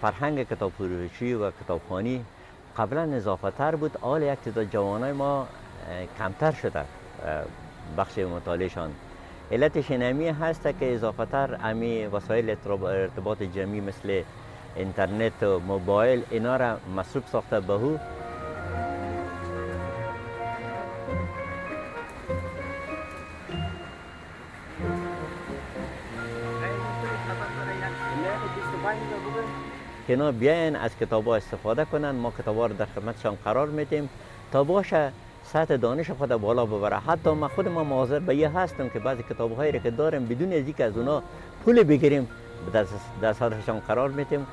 فرهنگ کتاب فروشی و کتابخوانی قبلا اضافه بود. حال یک تعداد جوانای ما کمتر شده بخش مطالعهشان. علتش اینمی هست که اضافه تر امی وسایل ارتباط جمعی مثل اینترنت و موبایل اینا را مصروف ساخته به او. که اینا بیاین از کتاب ها استفاده کنن. ما کتاب ها رو در خدمتشان قرار میدیم تا باشه سطح دانش خود بالا ببره. حتی ما خود ما حاضر به یه هستم که بعضی کتاب هایی که داریم بدون از اینکه از اونا پول بگیریم دستشان قرار میدیم.